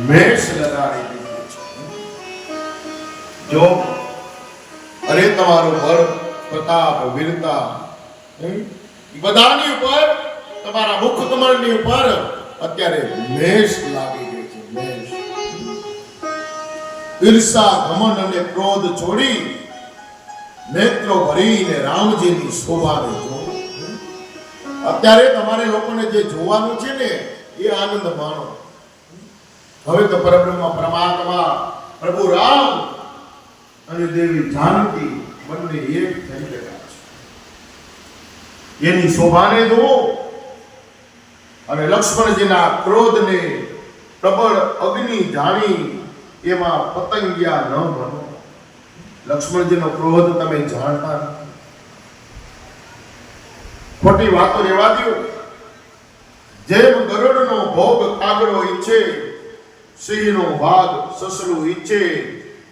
મેષ લગાડી દીધું છે. જો અરે તમારો બળ પ્રતાપ વીરતા બધાની ઉપર તમારા મુખ કમળની ઉપર અત્યારે મેષ લાગી ગઈ છે. મેષ ઈર્ષા ઘમંડ અને ક્રોધ છોડી નેત્રો ભરીને રામજીની શોભાને જો. અત્યારે તમારે લોકોને જે જોવાનું છે ને એ આનંદ માણો. હવે તો પરબ્રહ્મ પરમાત્મા પ્રભુ રામ અને દેવી જાનકી બંને એક થઈ ગયા છે. એની શોભાને જુઓ અને લક્ષ્મણજીના ક્રોધને પ્રબળ અગ્નિ જાણી એમાં પતંગિયા ન બનો. લક્ષ્મણજીનો ક્રોધ તમે જાણતા નથી. ખોટી વાતો રહેવા દો. જેમ ગરુડનો ભોગ કાગડો ઈચ્છે, સિંહનો ભાગ સસલું ઈચ્છે,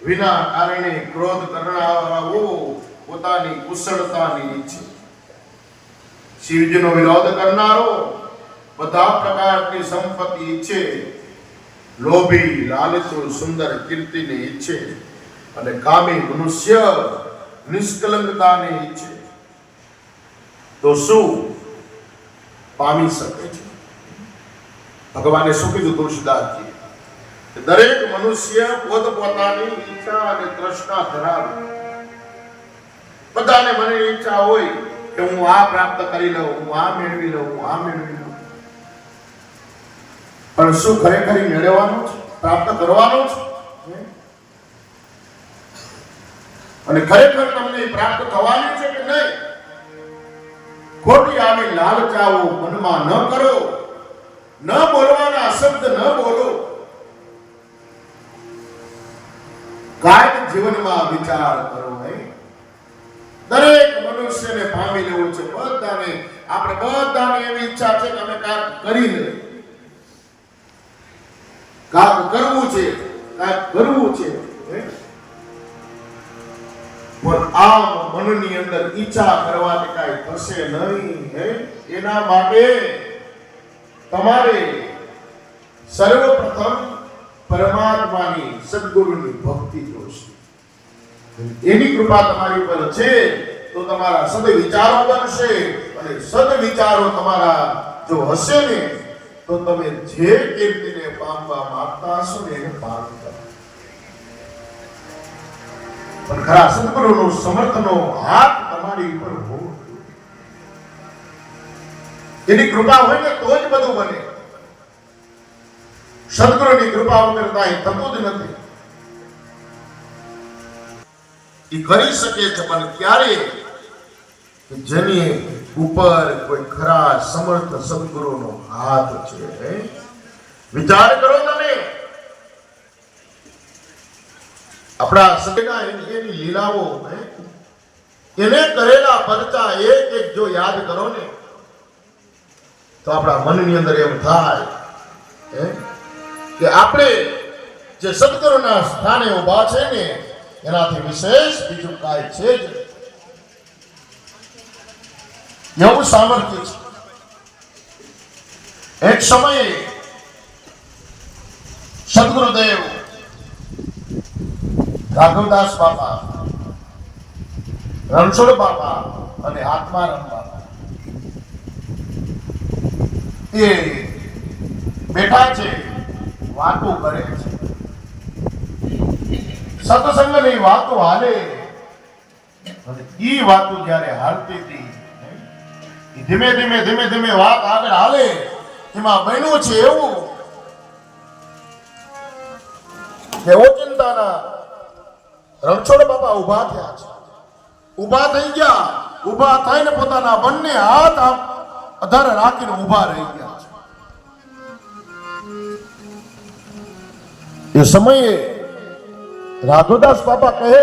વિના કારણે ક્રોધ કરનારાઓ પોતાની કુશળતાની ઈચ્છે. શિવજીનો વિરોધ કરનારો બધા પ્રકારની સંપત્તિ ઈચ્છે, લોભી લાલચુ સુંદર કીર્તિને ઈચ્છે અને કામી મનુષ્ય નિષ્કલંકતાને ઈચ્છે તો શું પામી શકે છે? ભગવાને શું કીધું તુલસીદાસજી? દરેક મનુષ્ય પોતપોતાની ઈચ્છા અને તૃષ્ણા ધરાવે. બધાને મને ઈચ્છા હોય કે હું આ પ્રાપ્ત કરી લઉં, હું આ મેળવી લઉં, હું આ મેળવી લઉં. પણ શું ખરેખર મેળવવાનું છે? પ્રાપ્ત કરવાનું છે? અને ખરેખર તમને પ્રાપ્ત થવાની છે કે નહીં? ખોટી આવી લાલચાઓ મનમાં ન કરો. ન બોલવાના શબ્દ ન બોલો. કાયમ જીવનમાં વિચાર કરો. દરેક મનુષ્યને પામી લેવું છે. બધાને આપણે બધાને એવી ઈચ્છા છે કે અમે કાંઈક કરી લે, કાંઈક કરવું છે, કાંઈક કરવું છે. પણ આમ મનની અંદર ઈચ્છા કરવાથી કાંઈ થશે નહીં. એના માટે તમારે સર્વપ્રથમ પરમાત્માની સદગુરુની ભક્તિ જોશે. એની કૃપા તમારી ઉપર છે તો તમારા સદવિચારો બનશે. અને સદવિચારો તમારા જો હશે ને તો તમે જે કીર્તિને પામવા માંગતા હશો ને એને પામતા. પણ ખરા સદગુરુનો સમર્થનો હાથ તમારી ઉપર હોવો. એની કૃપા હોય ને તો જ બધું બને. સદગુરુની કૃપા વગર કાંઈ થતું જ નથી. એ કરી શકે છે પણ ક્યારે? જેની ઉપર કોઈ ખરા સમર્થ સદગુરુનો હાથ છે. વિચાર કરો તમે. આપણા સદગુરુના એની લીલાઓ, એને કરેલા પરચા એક એક જો યાદ કરો ને તો આપણા મનની અંદર એમ થાય કે આપણે જે સદગુરુના સ્થાને ઉભા છે ને એનાથી વિશેષ બીજું કાંઈ છે જ એવું સામર્થ્ય છે. એક સમયે સદગુરુદેવ રાઘવદાસ બાપા, રણછોડ બાપા અને આત્મારામ બાપા એ બેઠા છે, વાતો કરે છે. સત્સંગની વાતો હાલે. અને ઈ વાતો જ્યારે હાલતી હતી ધીમે ધીમે ધીમે ધીમે વાત આગળ હાલે. એમાં બન્યું છે એવું કે ઓચિંતાના રણછોડ બાપા ઉભા થયા છે. ઉભા થઈ ગયા. ઉભા થઈને પોતાના બંને હાથ અધર રાખીને ઉભા રહી ગયા છે. એ સમયે રાઘવદાસ બાપા કહે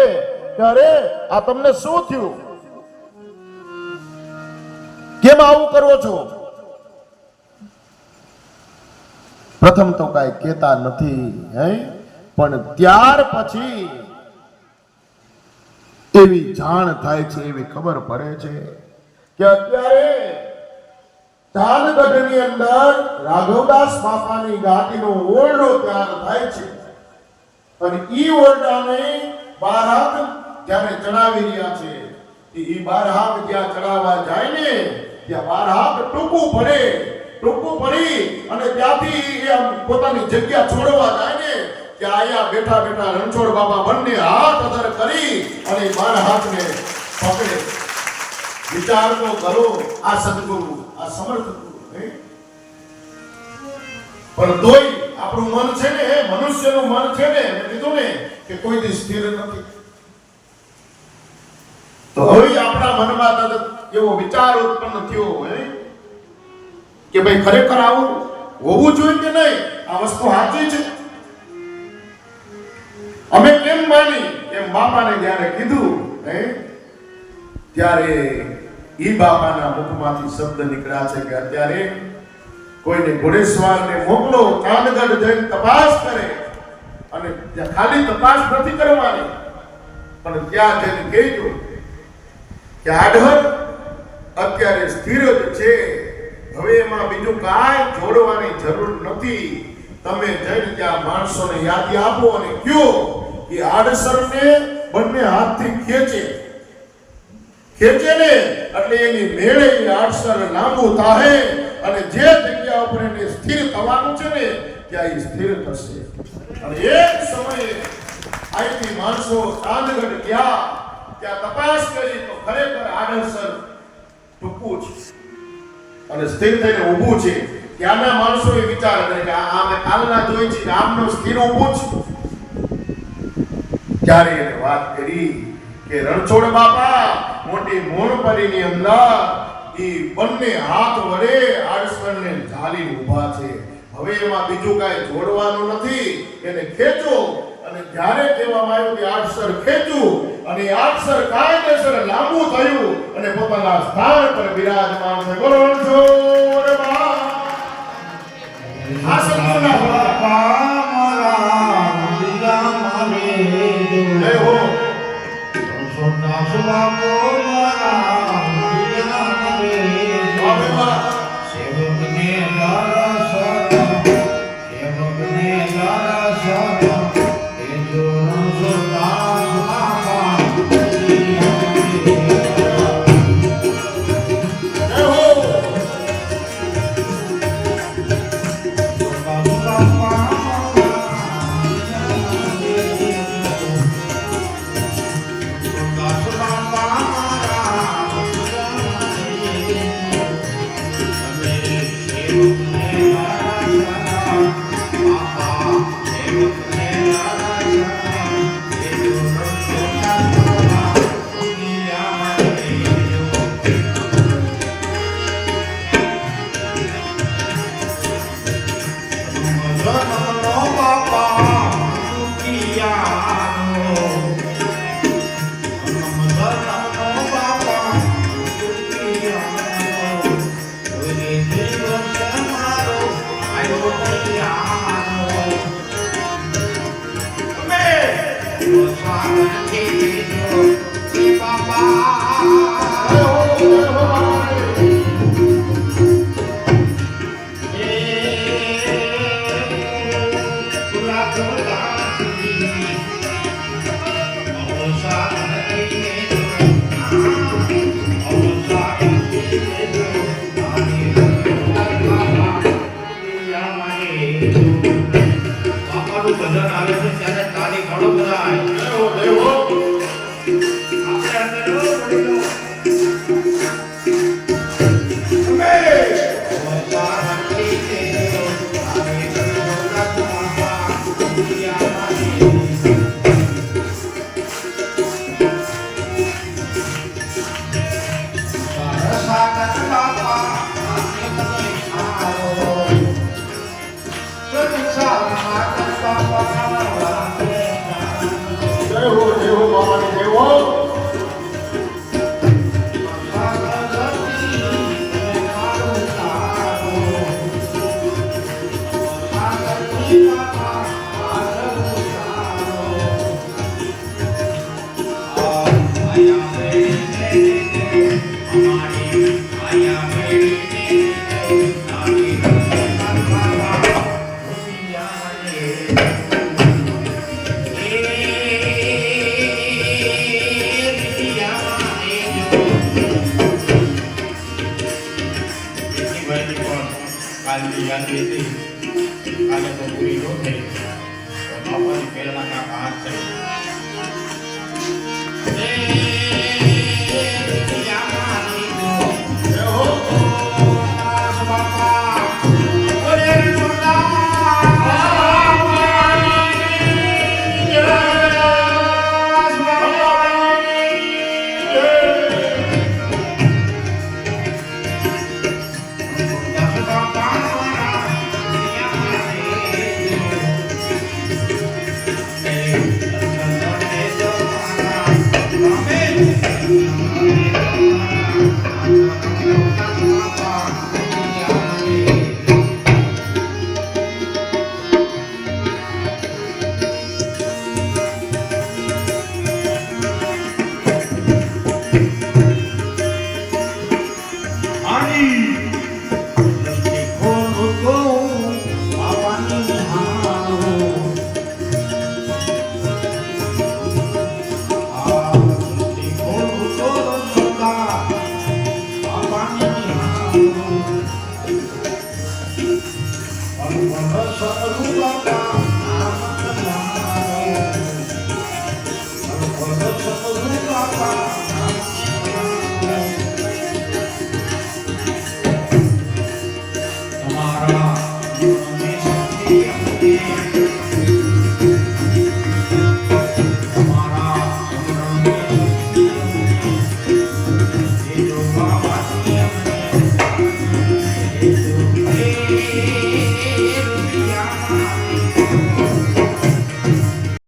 કે અરે આ તમને શું થયું? કેમ આવું કરો છો? પ્રથમ તો કાંઈ કહેતા નથી. પણ ત્યાર પછી એવી જાણ થાય છે, એવી ખબર પડે છે કે અત્યારે ચાંદગઢની અંદર રાઘવદાસ બાપાની ગાદીનો ઓરડો તૈયાર થાય છે અને ઈ ઓરડાને બારાત જ્યારે ચડાવી રહ્યા છે ઈ બારાત જ્યાં ચડાવવા જાય ને ત્યાં બારાત ટૂંકું પડી અને ત્યાંથી એ પોતાની જગ્યા છોડવા જાય ને ત્યાં આયા બેઠા બેઠા રણછોડ બાપા બંને હાથ અધર કરી અને બારાતને પકડે. વિચાર તો કરો, આ સદગુરુ, આ સમર્થ ગુરુ, પણ તોય આપણું મન છે ને, મનુષ્યનું મન છે ને, મેં કીધું ને કે કોઈ દી સ્થિર નથી. તો હવે આપણા મનમાં તરત એવો વિચાર ઉત્પન્ન થયો કે ભાઈ ખરેખર આવું હોવું જોઈએ કે નહીં, આ વસ્તુ સાચી છે. અમે કેમ માની એમ બાપાને જ્યારે કીધું ત્યારે ઈ બાપાના મુખમાંથી શબ્દ નીકળ્યા છે કે અત્યારે કોઈને ઘોડેસવારને મોકલો, ચાંદગઢ જઈને તપાસ કરે. અને ત્યાં ખાલી તપાસ નથી કરવાની, પણ ત્યાં જઈને કહેજો કે આઢર અત્યારે સ્થિર જ છે, હવે એમાં બીજું કાંઈ જોડવાની જરૂર નથી. તમે જઈને ત્યાં માણસોને યાદી આપો અને કયો કે આડસરને બંને હાથથી ખેંચે ને એટલે એની મેળે આડસર લાંબુ થાય અને જે જગ્યા ઉપર એને સ્થિર થવાનું છે ને ત્યાં એ સ્થિર થશે. અને એક સમયે અહીંથી માણસો ચાંદગઢ ગયા, ત્યાં તપાસ કરી તો ખરેખર આડસર ટૂંકું છે અને સ્થિર થઈને ઊભું છે. ત્યાંના માણસોએ વિચાર કરે કે આ મેં કાલના જોઈ છે કે આમનો સ્થિર ઊભું છે. ત્યારે એને વાત કરી કે રણછોડ બાપા મોટી મોણપરીની અંદર ઈ બંને હાથ વડે આડસરને ઝાલી ઊભા છે, હવે એમાં બીજું કાંઈ જોડવાનું નથી, એને ખેંચો. અને જ્યારે કહેવામાં આવ્યું કે આડસર ખેંચું અને આડસર કાયદેસર લાંબુ થયું અને પોતાના સ્થાન પર બિરાજમાન છે. બોલો રણછોડ બાપા. આ શબ્દના બાપા મારા જય હો. કાલની યાદ હતી કાલે તો પૂરી ન થઈ તો બાપાની પહેલા કાકા હાથ છે